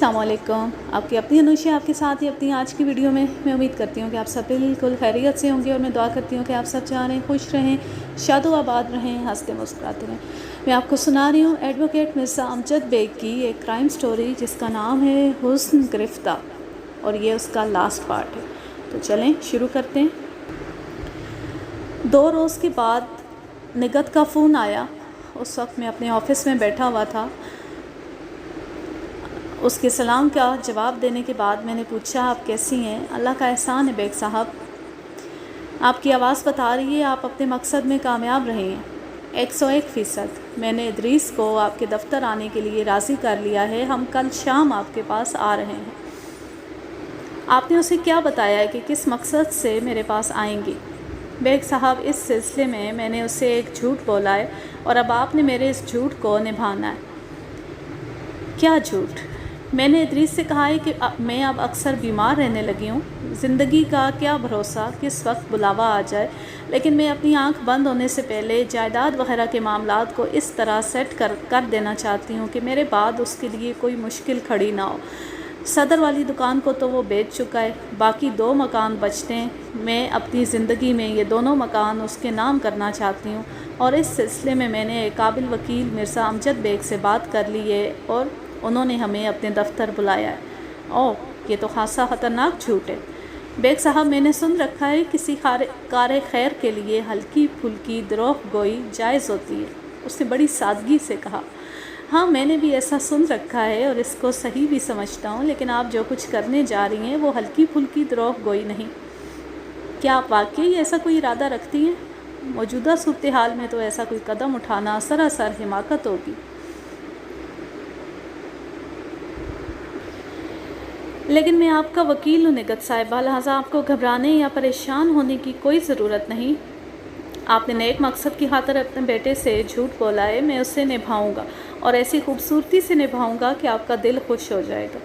अस्सलाम वालेकुम। आपकी अपनी अनुषा आपके साथ ही अपनी आज की वीडियो में मैं उम्मीद करती हूँ कि आप सब बिल्कुल खैरियत से होंगे और मैं दुआ करती हूँ कि आप सब जहाँ रहें, खुश रहें, शादो आबाद रहें, हंसते मुस्कुराते रहें। मैं आपको सुना रही हूँ एडवोकेट मिर्ज़ा अमजद बेग की एक क्राइम स्टोरी जिसका नाम है हुस्न गिरफ्तार, और ये उसका लास्ट पार्ट है। तो चलें शुरू करते हैं। 2 रोज़ के बाद निगत का फ़ोन आया। उस वक्त मैं अपने ऑफिस में बैठा हुआ था। उसके सलाम का जवाब देने के बाद मैंने पूछा, आप कैसी हैं? अल्लाह का एहसान है बेग साहब, आपकी आवाज़ बता रही है आप अपने मकसद में कामयाब रहे हैं 101%। मैंने इदरीस को आपके दफ़्तर आने के लिए राज़ी कर लिया है। हम कल शाम आपके पास आ रहे हैं। आपने उसे क्या बताया है कि किस मकसद से मेरे पास आएंगी? बेग साहब, इस सिलसिले में मैंने उसे एक झूठ बोला है और अब आपने मेरे इस झूठ को निभाना है। क्या झूठ? मैंने इदरीस से कहा है कि मैं अब अक्सर बीमार रहने लगी हूँ। ज़िंदगी का क्या भरोसा किस वक्त बुलावा आ जाए, लेकिन मैं अपनी आंख बंद होने से पहले जायदाद वगैरह के मामलात को इस तरह सेट कर देना चाहती हूँ कि मेरे बाद उसके लिए कोई मुश्किल खड़ी ना हो। सदर वाली दुकान को तो वो बेच चुका है, बाकी 2 मकान बचते हैं। मैं अपनी ज़िंदगी में ये दोनों मकान उसके नाम करना चाहती हूँ और इस सिलसिले में मैंने एक काबिल वकील मिर्ज़ा अमजद बेग से बात कर ली है और उन्होंने हमें अपने दफ्तर बुलाया है। ओह, ये तो खासा ख़तरनाक झूठ है। बेग साहब, मैंने सुन रखा है किसी कार खैर के लिए हल्की फुल्की दरोह गोई जायज़ होती है। उसने बड़ी सादगी से कहा। हाँ, मैंने भी ऐसा सुन रखा है और इसको सही भी समझता हूँ, लेकिन आप जो कुछ करने जा रही हैं वो हल्की फुल्की दरोह गोई नहीं। क्या आप वाकई ऐसा कोई इरादा रखती हैं? मौजूदा सूरत हाल में तो ऐसा कोई कदम उठाना सरासर हिमाकत होगी। लेकिन मैं आपका वकील हूँ निगत साहिबा, लिहाजा आपको घबराने या परेशान होने की कोई ज़रूरत नहीं। आपने नेक मकसद की खातिर अपने बेटे से झूठ बोला है, मैं उसे निभाऊंगा और ऐसी खूबसूरती से निभाऊंगा कि आपका दिल खुश हो जाएगा।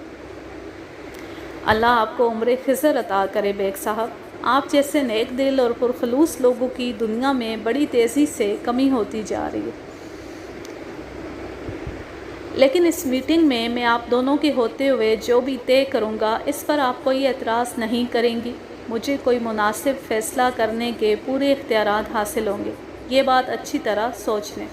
अल्लाह आपको उम्र खिज़र अता करे बेग साहब। आप जैसे नेक दिल और पुरखलूस लोगों की दुनिया में बड़ी तेज़ी से कमी होती जा रही है। लेकिन इस मीटिंग में मैं आप दोनों के होते हुए जो भी तय करूँगा इस पर आप कोई एतराज़ नहीं करेंगी। मुझे कोई मुनासिब फ़ैसला करने के पूरे इख्तियारात हासिल होंगे, ये बात अच्छी तरह सोच लें।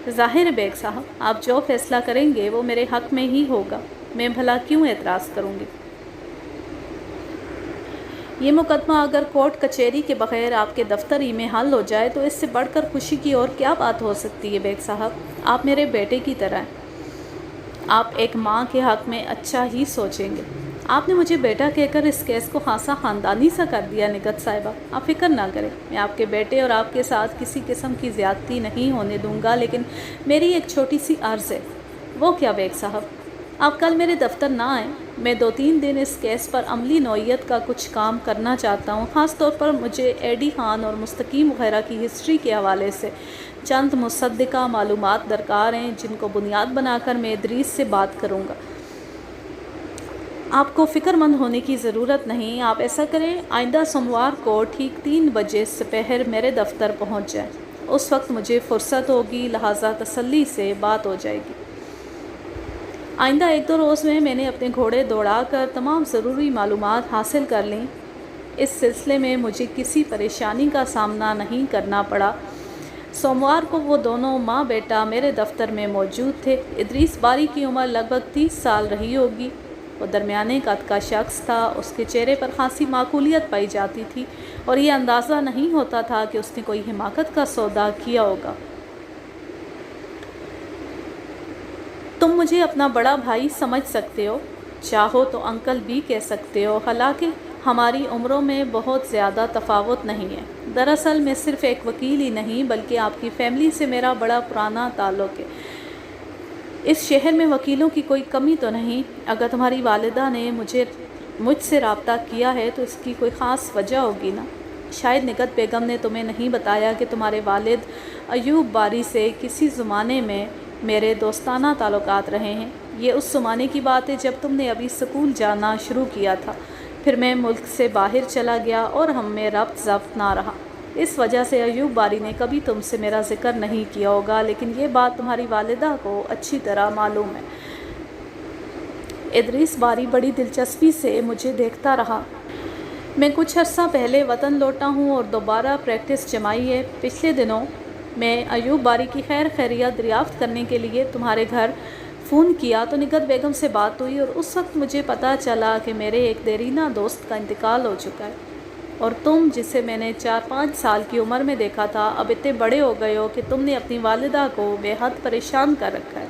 ज़ाहिर है बेग साहब, आप जो फ़ैसला करेंगे वो मेरे हक़ में ही होगा। मैं भला क्यों एतराज़ करूँगी? ये मुकदमा अगर कोर्ट कचहरी के बग़ैर आपके दफ्तर ही में हल हो जाए तो इससे बढ़कर खुशी की और क्या बात हो सकती है बेग साहब। आप मेरे बेटे की तरह हैं। आप एक माँ के हक़ में अच्छा ही सोचेंगे। आपने मुझे बेटा कहकर इस केस को खासा ख़ानदानी सा कर दिया निगत साहिबा। आप फ़िक्र ना करें, मैं आपके बेटे और आपके साथ किसी किस्म की ज़्यादती नहीं होने दूंगा। लेकिन मेरी एक छोटी सी अर्ज़ है। वो क्या बेग साहब? आप कल मेरे दफ्तर ना आएँ। मैं 2-3 दिन इस केस पर अमली नौइयत का कुछ काम करना चाहता हूँ। ख़ास तौर पर मुझे एडी खान और मुस्तकीम वगैरह की हिस्ट्री के हवाले से चंद मुसद्दिका मालूमात दरकार हैं, जिनको बुनियाद बनाकर मैं इदरीस से बात करूँगा। आपको फ़िक्रमंद होने की ज़रूरत नहीं। आप ऐसा करें, आइंदा सोमवार को ठीक 3 बजे दोपहर मेरे दफ्तर पहुँच जाए। उस वक्त मुझे फ़ुर्सत होगी, लिहाजा तसल्ली से बात हो जाएगी। आइंदा 1-2 रोज़ में मैंने अपने घोड़े दौड़ा कर तमाम ज़रूरी मालूमात हासिल कर लीं। इस सिलसिले में मुझे किसी परेशानी का सामना नहीं करना पड़ा। सोमवार को वो दोनों माँ बेटा मेरे दफ्तर में मौजूद थे। इदरीस बारी की उम्र लगभग 30 साल रही होगी। वो दरमियाने कद का शख्स था। उसके चेहरे पर खासी माकूलियत पाई जाती थी और ये अंदाज़ा नहीं होता था कि उसने कोई हिमाकत का सौदा किया होगा। तुम मुझे अपना बड़ा भाई समझ सकते हो, चाहो तो अंकल भी कह सकते हो। हालांकि हमारी उम्रों में बहुत ज़्यादा तफावत नहीं है। दरअसल मैं सिर्फ़ एक वकील ही नहीं बल्कि आपकी फ़ैमिली से मेरा बड़ा पुराना ताल्लुक़ है। इस शहर में वकीलों की कोई कमी तो नहीं। अगर तुम्हारी वालिदा ने मुझसे रब्ता किया है तो इसकी कोई ख़ास वजह होगी ना। शायद निगत बेगम ने तुम्हें नहीं बताया कि तुम्हारे वालिद अयूब बारी से किसी ज़माने में मेरे दोस्ताना ताल्लुकात रहे हैं। ये उस ज़माने की बात है जब तुमने अभी स्कूल जाना शुरू किया था। फिर मैं मुल्क से बाहर चला गया और हम में रब्त ज़ब्त ना रहा। इस वजह से अयूब बारी ने कभी तुमसे मेरा ज़िक्र नहीं किया होगा, लेकिन ये बात तुम्हारी वालिदा को अच्छी तरह मालूम है। ادریس باری بڑی دلچسپی سے مجھے دیکھتا رہا۔ میں کچھ عرصہ پہلے وطن لوٹا ہوں اور دوبارہ پریکٹس جمائی ہے۔ پچھلے دنوں میں ایوب باری کی خیر خیریت دریافت کرنے کے لیے تمہارے گھر فون کیا تو نگہت بیگم سے بات ہوئی، اور اس وقت مجھے پتہ چلا کہ میرے ایک دیرینہ دوست کا انتقال ہو چکا ہے، اور تم جسے میں نے 4-5 سال کی عمر میں دیکھا تھا، اب اتنے بڑے ہو گئے ہو کہ تم نے اپنی والدہ کو بے حد پریشان کر رکھا ہے۔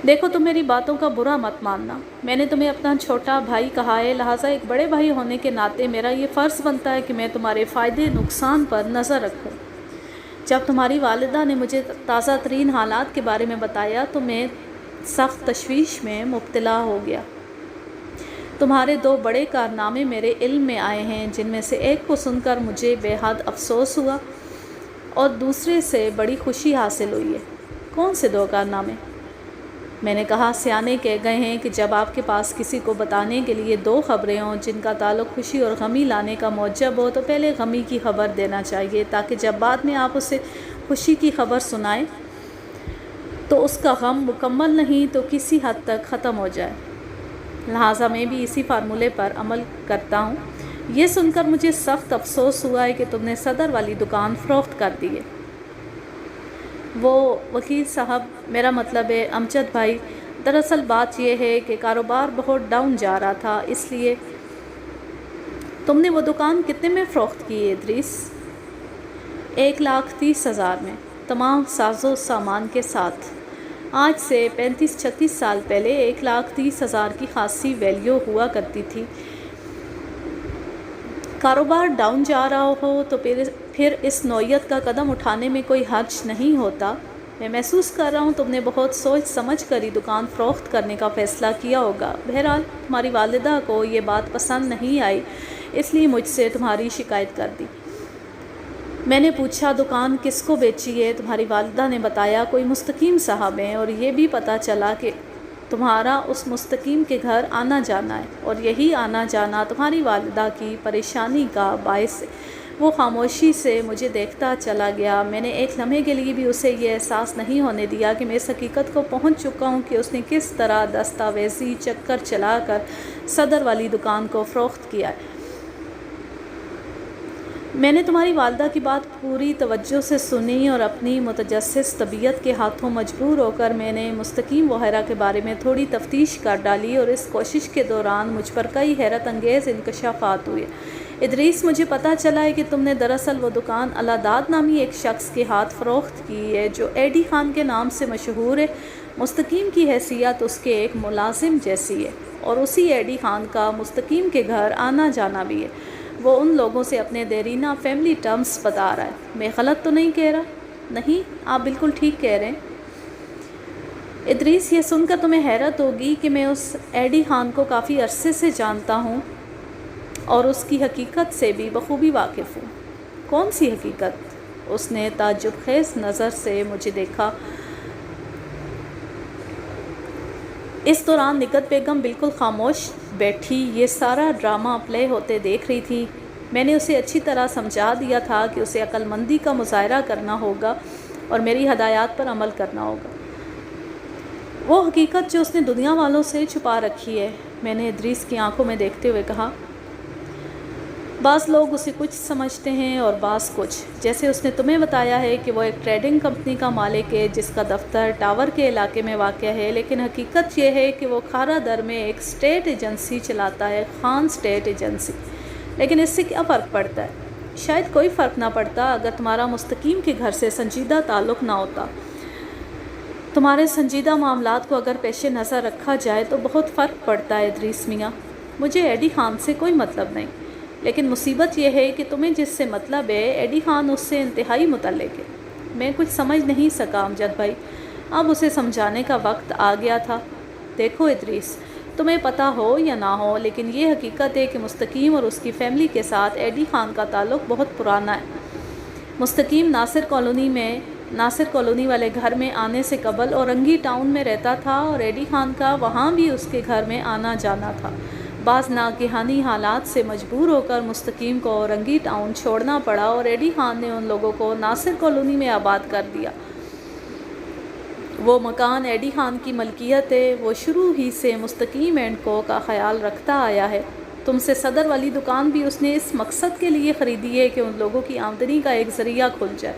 دیکھو، تم میری باتوں کا برا مت ماننا، میں نے تمہیں اپنا چھوٹا بھائی کہا ہے، لہٰذا ایک بڑے بھائی ہونے کے ناطے میرا یہ فرض بنتا ہے کہ میں تمہارے فائدے نقصان پر نظر رکھوں۔ جب تمہاری والدہ نے مجھے تازہ ترین حالات کے بارے میں بتایا تو میں سخت تشویش میں مبتلا ہو گیا۔ تمہارے 2 بڑے کارنامے میرے علم میں آئے ہیں، جن میں سے ایک کو سن کر مجھے بے حد افسوس ہوا اور دوسرے سے بڑی خوشی حاصل ہوئی ہے۔ کون سے 2 کارنامے؟ میں نے کہا، سیانے کہہ گئے ہیں کہ جب آپ کے پاس کسی کو بتانے کے لیے 2 خبریں ہوں جن کا تعلق خوشی اور غمی لانے کا موجب ہو تو پہلے غمی کی خبر دینا چاہیے، تاکہ جب بعد میں آپ اسے خوشی کی خبر سنائیں تو اس کا غم مکمل نہیں تو کسی حد تک ختم ہو جائے۔ لہٰذا میں بھی اسی فارمولے پر عمل کرتا ہوں۔ یہ سن کر مجھے سخت افسوس ہوا ہے کہ تم نے صدر والی دکان فروخت کر دی ہے۔ وہ وکیل صاحب، میرا مطلب ہے امجد بھائی، دراصل بات یہ ہے کہ کاروبار بہت ڈاؤن جا رہا تھا، اس لیے۔ تم نے وہ دکان کتنے میں فروخت کی ہے ادریس؟ 1,30,000 میں، تمام ساز و سامان کے ساتھ۔ آج سے 35-36 سال پہلے 1,30,000 کی خاصی ویلیو ہوا کرتی تھی۔ کاروبار ڈاؤن جا رہا ہو تو پھر اس نوعیت کا قدم اٹھانے میں کوئی حرج نہیں ہوتا۔ میں محسوس کر رہا ہوں تم نے بہت سوچ سمجھ کر ہی دکان فروخت کرنے کا فیصلہ کیا ہوگا۔ بہرحال تمہاری والدہ کو یہ بات پسند نہیں آئی، اس لیے مجھ سے تمہاری شکایت کر دی۔ میں نے پوچھا، دکان کس کو بیچی ہے؟ تمہاری والدہ نے بتایا، کوئی مستقیم صاحب ہیں، اور یہ بھی پتہ چلا کہ تمہارا اس مستقیم کے گھر آنا جانا ہے، اور یہی آنا جانا تمہاری والدہ کی پریشانی کا باعث ہے۔ وہ خاموشی سے مجھے دیکھتا چلا گیا۔ میں نے ایک لمحے کے لیے بھی اسے یہ احساس نہیں ہونے دیا کہ میں اس حقیقت کو پہنچ چکا ہوں کہ اس نے کس طرح دستاویزی چکر چلا کر صدر والی دکان کو فروخت کیا ہے۔ میں نے تمہاری والدہ کی بات پوری توجہ سے سنی اور اپنی متجسس طبیعت کے ہاتھوں مجبور ہو کر میں نے مستقیم وغیرہ کے بارے میں تھوڑی تفتیش کر ڈالی، اور اس کوشش کے دوران مجھ پر کئی حیرت انگیز انکشافات ہوئے۔ ادریس، مجھے پتہ چلا ہے کہ تم نے دراصل وہ دکان اللہ داد نامی ایک شخص کے ہاتھ فروخت کی ہے جو ایڈی خان کے نام سے مشہور ہے۔ مستقیم کی حیثیت اس کے ایک ملازم جیسی ہے، اور اسی ایڈی خان کا مستقیم کے گھر آنا جانا بھی ہے۔ وہ ان لوگوں سے اپنے دیرینہ فیملی ٹرمز بتا رہا ہے۔ میں غلط تو نہیں کہہ رہا؟ نہیں، آپ بالکل ٹھیک کہہ رہے ہیں۔ ادریس، یہ سن کر تمہیں حیرت ہوگی کہ میں اس ایڈی خان کو کافی عرصے سے جانتا ہوں اور اس کی حقیقت سے بھی بخوبی واقف ہوں۔ کون سی حقیقت؟ اس نے تعجب خیز نظر سے مجھے دیکھا۔ اس دوران نگہت بیگم بالکل خاموش بیٹھی یہ سارا ڈرامہ پلے ہوتے دیکھ رہی تھی۔ میں نے اسے اچھی طرح سمجھا دیا تھا کہ اسے عقل مندی کا مظاہرہ کرنا ہوگا اور میری ہدایات پر عمل کرنا ہوگا۔ وہ حقیقت جو اس نے دنیا والوں سے چھپا رکھی ہے، میں نے ادریس کی آنکھوں میں دیکھتے ہوئے کہا۔ بعض لوگ اسے کچھ سمجھتے ہیں اور بعض کچھ۔ جیسے اس نے تمہیں بتایا ہے کہ وہ ایک ٹریڈنگ کمپنی کا مالک ہے جس کا دفتر ٹاور کے علاقے میں واقع ہے، لیکن حقیقت یہ ہے کہ وہ کھارا در میں ایک اسٹیٹ ایجنسی چلاتا ہے، خان اسٹیٹ ایجنسی۔ لیکن اس سے کیا فرق پڑتا ہے؟ شاید کوئی فرق نہ پڑتا اگر تمہارا مستقیم کے گھر سے سنجیدہ تعلق نہ ہوتا۔ تمہارے سنجیدہ معاملات کو اگر پیش نظر رکھا جائے تو بہت فرق پڑتا ہے ادریس میاں۔ مجھے ایڈی خان سے کوئی مطلب نہیں، لیکن مصیبت یہ ہے کہ تمہیں جس سے مطلب ہے ایڈی خان اس سے انتہائی متعلق ہے۔ میں کچھ سمجھ نہیں سکا امجد بھائی، اب اسے سمجھانے کا وقت آ گیا تھا۔ دیکھو ادریس، تمہیں پتہ ہو یا نہ ہو، لیکن یہ حقیقت ہے کہ مستقیم اور اس کی فیملی کے ساتھ ایڈی خان کا تعلق بہت پرانا ہے۔ مستقیم ناصر کالونی والے گھر میں آنے سے قبل اورنگی ٹاؤن میں رہتا تھا، اور ایڈی خان کا وہاں بھی اس کے گھر میں آنا جانا تھا۔ بعض ناگہانی حالات سے مجبور ہو کر مستقیم کو اورنگی ٹاؤن چھوڑنا پڑا، اور ایڈی خان نے ان لوگوں کو ناصر کالونی میں آباد کر دیا۔ وہ مکان ایڈی خان کی ملکیت ہے، وہ شروع ہی سے مستقیم اینڈ کو کا خیال رکھتا آیا ہے۔ تم سے صدر والی دکان بھی اس نے اس مقصد کے لیے خریدی ہے کہ ان لوگوں کی آمدنی کا ایک ذریعہ کھل جائے۔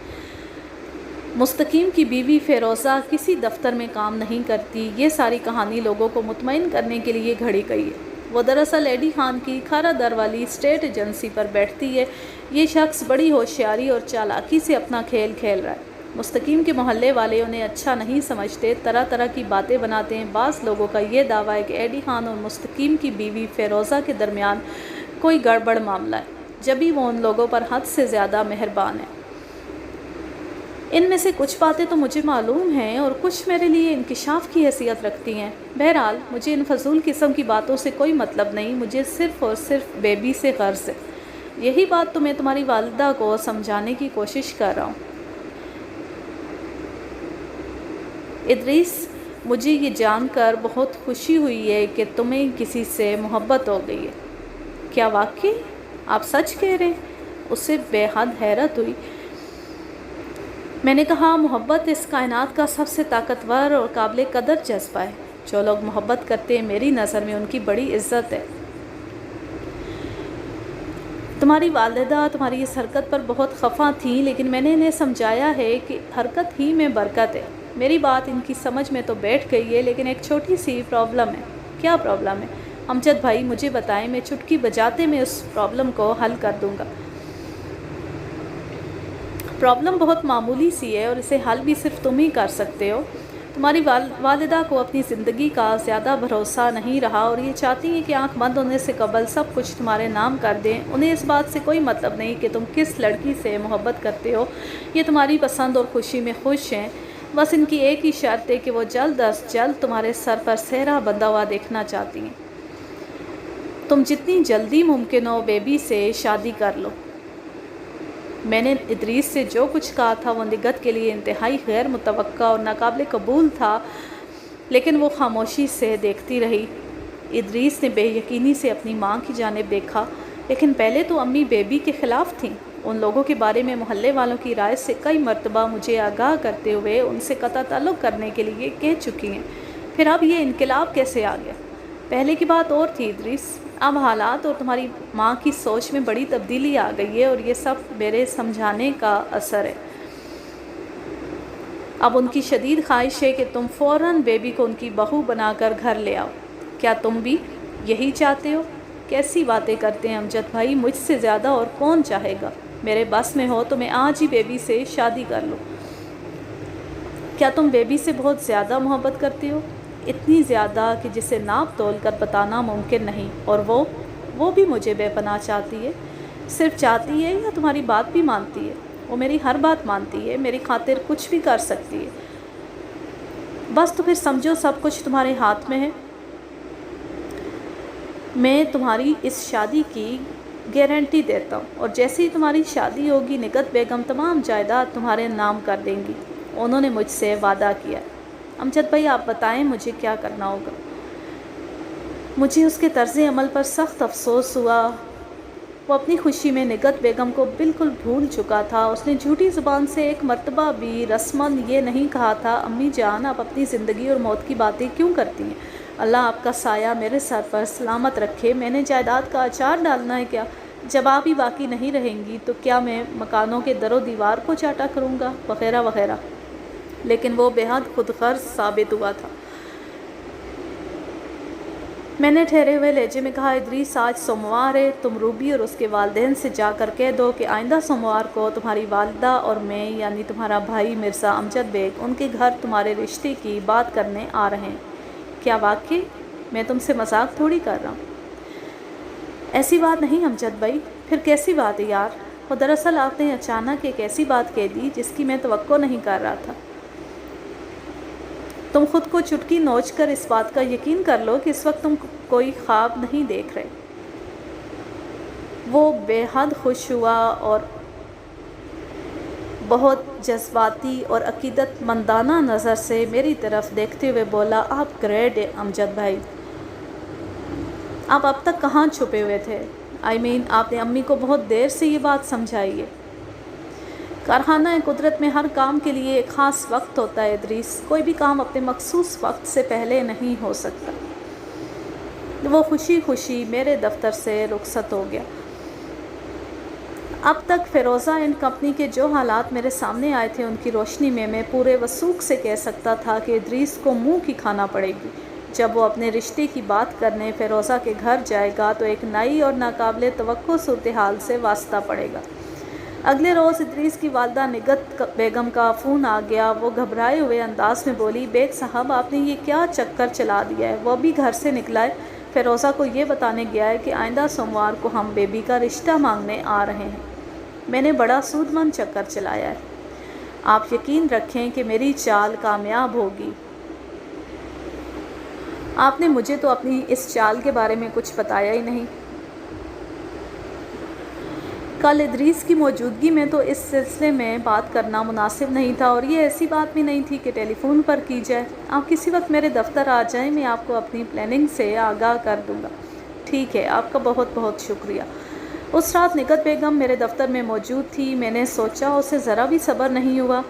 مستقیم کی بیوی فیروزہ کسی دفتر میں کام نہیں کرتی، یہ ساری کہانی لوگوں کو مطمئن کرنے کے لیے گھڑی گئی ہے۔ وہ دراصل ایڈی خان کی کھارا در والی اسٹیٹ ایجنسی پر بیٹھتی ہے۔ یہ شخص بڑی ہوشیاری اور چالاکی سے اپنا کھیل کھیل رہا ہے۔ مستقیم کے محلے والے انہیں اچھا نہیں سمجھتے، طرح طرح کی باتیں بناتے ہیں۔ بعض لوگوں کا یہ دعویٰ ہے کہ ایڈی خان اور مستقیم کی بیوی فیروزہ کے درمیان کوئی گڑبڑ معاملہ ہے، جبھی وہ ان لوگوں پر حد سے زیادہ مہربان ہے۔ ان میں سے کچھ باتیں تو مجھے معلوم ہیں اور کچھ میرے لیے انکشاف کی حیثیت رکھتی ہیں۔ بہرحال مجھے ان فضول قسم کی باتوں سے کوئی مطلب نہیں، مجھے صرف اور صرف بیبی سے غرض ہے۔ یہی بات تو میں تمہاری والدہ کو سمجھانے کی کوشش کر رہا ہوں۔ ادریس، مجھے یہ جان کر بہت خوشی ہوئی ہے کہ تمہیں کسی سے محبت ہو گئی ہے۔ کیا واقعی؟ آپ سچ کہہ رہے ہیں؟ اسے بے حد حیرت ہوئی۔ میں نے کہا، محبت اس کائنات کا سب سے طاقتور اور قابل قدر جذبہ ہے۔ جو لوگ محبت کرتے ہیں میری نظر میں ان کی بڑی عزت ہے۔ تمہاری والدہ تمہاری اس حرکت پر بہت خفا تھیں، لیکن میں نے انہیں سمجھایا ہے کہ حرکت ہی میں برکت ہے۔ میری بات ان کی سمجھ میں تو بیٹھ گئی ہے، لیکن ایک چھوٹی سی پرابلم ہے۔ کیا پرابلم ہے؟ امجد بھائی مجھے بتائیں، میں چٹکی بجاتے میں اس پرابلم کو حل کر دوں گا۔ پرابلم بہت معمولی سی ہے اور اسے حل بھی صرف تم ہی کر سکتے ہو۔ تمہاری والدہ کو اپنی زندگی کا زیادہ بھروسہ نہیں رہا اور یہ چاہتی ہیں کہ آنکھ بند ہونے سے قبل سب کچھ تمہارے نام کر دیں۔ انہیں اس بات سے کوئی مطلب نہیں کہ تم کس لڑکی سے محبت کرتے ہو، یہ تمہاری پسند اور خوشی میں خوش ہیں۔ بس ان کی ایک ہی شرط ہے کہ وہ جلد از جلد تمہارے سر پر صحرا بندھا ہوا دیکھنا چاہتی ہیں۔ تم جتنی جلدی ممکن ہو بیبی سے شادی کر لو۔ میں نے ادریس سے جو کچھ کہا تھا وہ نگہت کے لیے انتہائی غیر متوقع اور ناقابل قبول تھا، لیکن وہ خاموشی سے دیکھتی رہی۔ ادریس نے بے یقینی سے اپنی ماں کی جانب دیکھا، لیکن پہلے تو امی بیبی کے خلاف تھیں۔ ان لوگوں کے بارے میں محلے والوں کی رائے سے کئی مرتبہ مجھے آگاہ کرتے ہوئے ان سے قطع تعلق کرنے کے لیے کہہ چکی ہیں۔ پھر اب یہ انقلاب کیسے آ گیا؟ پہلے کی بات اور تھی ادریس، اب حالات اور تمہاری ماں کی سوچ میں بڑی تبدیلی آ گئی ہے اور یہ سب میرے سمجھانے کا اثر ہے۔ اب ان کی شدید خواہش ہے کہ تم فوراً بیبی کو ان کی بہو بنا کر گھر لے آؤ۔ کیا تم بھی یہی چاہتے ہو؟ کیسی باتیں کرتے ہیں امجد بھائی، مجھ سے زیادہ اور کون چاہے گا؟ میرے بس میں ہو تو میں آج ہی بیبی سے شادی کر لوں۔ کیا تم بیبی سے بہت زیادہ محبت کرتے ہو؟ اتنی زیادہ کہ جسے ناپ تول کر بتانا ممکن نہیں۔ اور وہ بھی مجھے بے پناہ چاہتی ہے۔ صرف چاہتی ہے یا تمہاری بات بھی مانتی ہے؟ وہ میری ہر بات مانتی ہے، میری خاطر کچھ بھی کر سکتی ہے۔ بس تو پھر سمجھو سب کچھ تمہارے ہاتھ میں ہے۔ میں تمہاری اس شادی کی گارنٹی دیتا ہوں، اور جیسے ہی تمہاری شادی ہوگی نگہت بیگم تمام جائیداد تمہارے نام کر دیں گی۔ انہوں نے مجھ سے وعدہ کیا۔ امجد بھائی آپ بتائیں مجھے کیا کرنا ہوگا؟ مجھے اس کے طرز عمل پر سخت افسوس ہوا۔ وہ اپنی خوشی میں نگہت بیگم کو بالکل بھول چکا تھا۔ اس نے جھوٹی زبان سے ایک مرتبہ بھی رسماً یہ نہیں کہا تھا، امی جان آپ اپنی زندگی اور موت کی باتیں کیوں کرتی ہیں؟ اللہ آپ کا سایہ میرے سر پر سلامت رکھے۔ میں نے جائیداد کا اچار ڈالنا ہے کیا؟ جب آپ ہی باقی نہیں رہیں گی تو کیا میں مکانوں کے در و دیوار کو چاٹا کروں گا؟ وغیرہ وغیرہ۔ لیکن وہ بے حد خود غرض ثابت ہوا تھا۔ میں نے ٹھہرے ہوئے لہجے میں کہا، ادریس آج سوموار ہے، تم روبی اور اس کے والدین سے جا کر کہہ دو کہ آئندہ سوموار کو تمہاری والدہ اور میں یعنی تمہارا بھائی مرزا امجد بیگ ان کے گھر تمہارے رشتے کی بات کرنے آ رہے ہیں۔ کیا واقعی؟ میں تم سے مذاق تھوڑی کر رہا ہوں۔ ایسی بات نہیں امجد بھائی۔ پھر کیسی بات ہے یار؟ وہ دراصل آپ نے اچانک ایک ایسی بات کہہ دی جس کی میں توقع نہیں کر رہا تھا۔ تم خود کو چٹکی نوچ کر اس بات کا یقین کر لو کہ اس وقت تم کوئی خواب نہیں دیکھ رہے۔ وہ بے حد خوش ہوا اور بہت جذباتی اور عقیدت مندانہ نظر سے میری طرف دیکھتے ہوئے بولا، آپ گریٹ ہیں امجد بھائی۔ آپ اب تک کہاں چھپے ہوئے تھے؟ آپ نے امی کو بہت دیر سے یہ بات سمجھائی ہے۔ कारखाना कुदरत में हर काम के लिए एक ख़ास वक्त होता है इदरीस। कोई भी काम अपने मखसूस वक्त से पहले नहीं हो सकता। वो खुशी खुशी मेरे दफ्तर से रुखसत हो गया। अब तक फ़िरोज़ा एंड कंपनी के जो हालात मेरे सामने आए थे, उनकी रोशनी में मैं पूरे वसूख से कह सकता था कि इदरीस को मुंह की खाना पड़ेगी। जब वो अपने रिश्ते की बात करने फ़िरोज़ा के घर जाएगा तो एक नई और नाकाबिले तवक्को सूरत हाल से वास्ता पड़ेगा। अगले रोज़ इदरीस की वालदा निगत बेगम का फ़ोन आ गया। वो घबराए हुए अंदाज में बोली, बेग साहब आपने ये क्या चक्कर चला दिया है? वो भी घर से निकला है, फ़िरोज़ा को ये बताने गया है कि आइंदा सोमवार को हम बेबी का रिश्ता मांगने आ रहे हैं। मैंने बड़ा सूदमंद चक्कर चलाया है। आप यकीन रखें कि मेरी चाल कामयाब होगी। आपने मुझे तो अपनी इस चाल के बारे में कुछ बताया ही नहीं। कल इदरीस की मौजूदगी में तो इस सिलसिले में बात करना मुनासिब नहीं था, और ये ऐसी बात भी नहीं थी कि टेलीफोन पर की जाए। आप किसी वक्त मेरे दफ्तर आ जाएं, मैं आपको अपनी प्लानिंग से आगाह कर दूंगा। ठीक है, आपका बहुत बहुत शुक्रिया। उस रात निगत बेगम मेरे दफ्तर में मौजूद थी। मैंने सोचा उसे ज़रा भी सब्र नहीं हुआ,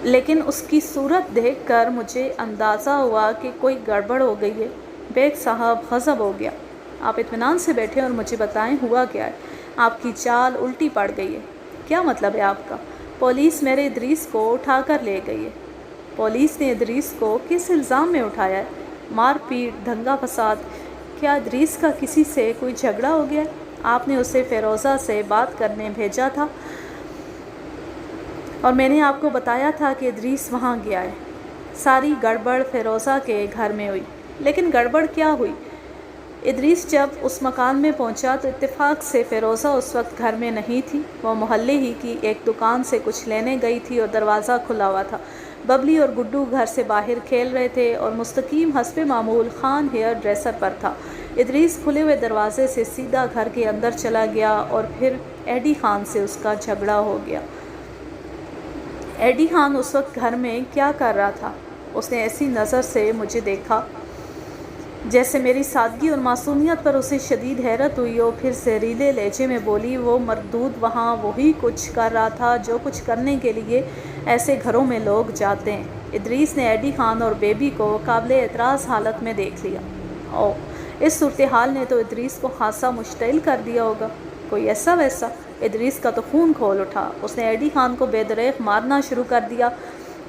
लेकिन उसकी सूरत देखकर मुझे अंदाज़ा हुआ कि कोई गड़बड़ हो गई है। बेग साहब गज़ब हो गया। आप इत्मीनान से बैठे और मुझे बताएं हुआ क्या है। आपकी चाल उल्टी पड़ गई है। क्या मतलब है आपका? पुलिस मेरे इदरीस को उठा कर ले गई है। पुलिस ने इदरीस को किस इल्ज़ाम में उठाया है? मारपीट, दंगा फसाद? क्या इदरीस का किसी से कोई झगड़ा हो गया? आपने उसे फ़िरोज़ा से बात करने भेजा था और मैंने आपको बताया था कि इदरीस वहाँ गया है। सारी गड़बड़ फ़िरोज़ा के घर में हुई। लेकिन गड़बड़ क्या हुई? इदरीस जब उस मकान में पहुंचा तो इत्तेफाक से फ़िरोज़ा उस वक्त घर में नहीं थी। वो मोहल्ले ही की एक दुकान से कुछ लेने गई थी और दरवाज़ा खुला हुआ था। बबली और गुड्डू घर से बाहर खेल रहे थे और मुस्तकीम हस्बे मामूल खान हेयर ड्रेसर पर था। इदरीस खुले हुए दरवाजे से सीधा घर के अंदर चला गया और फिर एडी खान से उसका झगड़ा हो गया। एडी खान उस वक्त घर में क्या कर रहा था? उसने ऐसी नज़र से मुझे देखा जैसे मेरी सादगी और मासूमियत पर उसे शदीद हैरत हुई हो। फिर जहरीले लहजे में बोली, वो मरदूद वहाँ वही कुछ कर रहा था जो कुछ करने के लिए ऐसे घरों में लोग जाते हैं। इदरीस ने एडी खान और बेबी को काबिल एतराज़ हालत में देख लिया। इस सूरत हाल ने तो इदरीस को खासा मुश्तिल कर दिया होगा। कोई ऐसा वैसा? इदरीस का तो खून खोल उठा। उसने एडी खान को बेदरेख मारना शुरू कर दिया।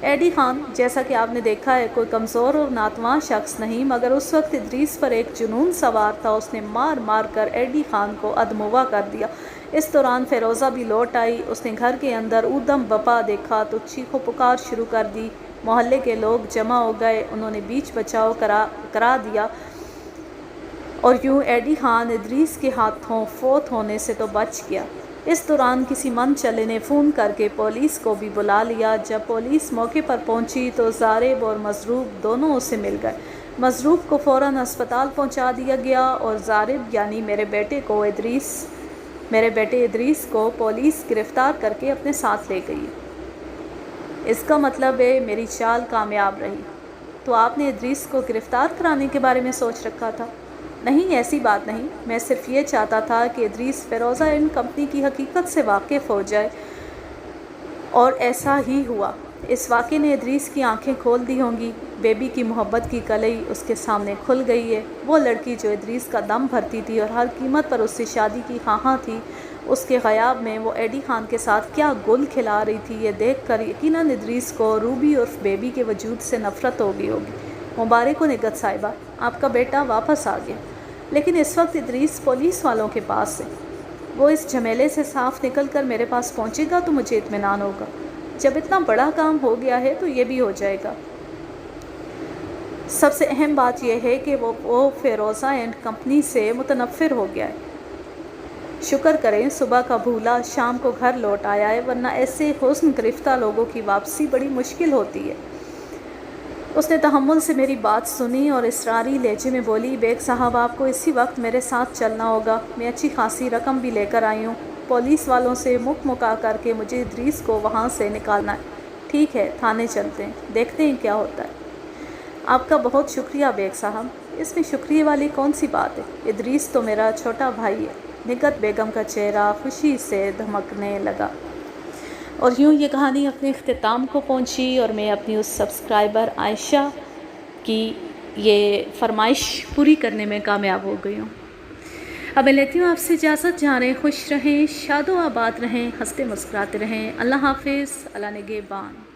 एडी खान, जैसा कि आपने देखा है, कोई कमज़ोर और नातवान शख्स नहीं, मगर उस वक्त इदरीस पर एक जुनून सवार था। उसने मार मार कर एडी खान को अधमुआ कर दिया। इस दौरान फ़िरोज़ा भी लौट आई। उसने घर के अंदर ऊधम बपा देखा तो चीखो पुकार शुरू कर दी। मोहल्ले के लोग जमा हो गए। उन्होंने बीच बचाव करा दिया और यूँ एडी खान इदरीस के हाथों फौत होने से तो बच गया। इस दौरान किसी मन चले ने फ़ोन करके पुलिस को भी बुला लिया। जब पुलिस मौके पर पहुंची तो ज़ारिब और मज़रूब दोनों उसे मिल गए। मज़रूब को फ़ौरन अस्पताल पहुंचा दिया गया और ज़ारिब यानी मेरे बेटे इदरीस को पुलिस गिरफ़्तार करके अपने साथ ले गई। इसका मतलब है मेरी चाल कामयाब रही। तो आपने इदरीस को गिरफ़्तार कराने के बारे में सोच रखा था? नहीं, ऐसी बात नहीं। मैं सिर्फ ये चाहता था कि इदरीस फ़िरोज़ा एंड कंपनी की हकीकत से वाकिफ़ हो जाए, और ऐसा ही हुआ। इस वाक़े ने इदरीस की आंखें खोल दी होंगी। बेबी की मोहब्बत की कलई उसके सामने खुल गई है। वो लड़की जो इदरीस का दम भरती थी और हर कीमत पर उससे शादी की ख़्वाहां थी, उसके ग़याब में वो एडी खान के साथ क्या गुल खिला रही थी, ये देख कर यकीनन इदरीस को रूबी और बेबी के वजूद से नफ़रत हो गई होगी। मुबारक हो निगत साहिबा, आपका बेटा वापस आ गया। लेकिन इस वक्त इदरीस पुलिस वालों के पास है। वो इस झमेले से साफ निकल कर मेरे पास पहुंचेगा तो मुझे इत्मीनान होगा। जब इतना बड़ा काम हो गया है तो ये भी हो जाएगा। सबसे अहम बात यह है कि वो फ़िरोज़ा एंड कंपनी से मुतनफ़िर हो गया है। शुक्र करें सुबह का भूला शाम को घर लौट आया है, वरना ऐसे हुस्न गिरफ्ता लोगों की वापसी बड़ी मुश्किल होती है। उसने तहम्मुल से मेरी बात सुनी और इसरारी लहजे में बोली, बेग साहब आपको इसी वक्त मेरे साथ चलना होगा। मैं अच्छी खासी रकम भी लेकर आई हूँ। पुलिस वालों से मुका करके मुझे इदरीस को वहाँ से निकालना है। ठीक है, थाने चलते हैं, देखते हैं क्या होता है। आपका बहुत शुक्रिया बेग साहब। इसमें शुक्रिया वाली कौन सी बात है? इदरीस तो मेरा छोटा भाई है। نگہت بیگم کا چہرہ خوشی سے دھمکنے لگا۔ اور یوں یہ کہانی اپنے اختتام کو پہنچی اور میں اپنی اس سبسکرائبر عائشہ کی یہ فرمائش پوری کرنے میں کامیاب ہو گئی ہوں۔ اب میں لیتی ہوں آپ سے اجازت، جہاں رہیں خوش رہیں، شاد و آباد رہیں، ہنستے مسکراتے رہیں۔ اللہ حافظ، اللہ نگہبان۔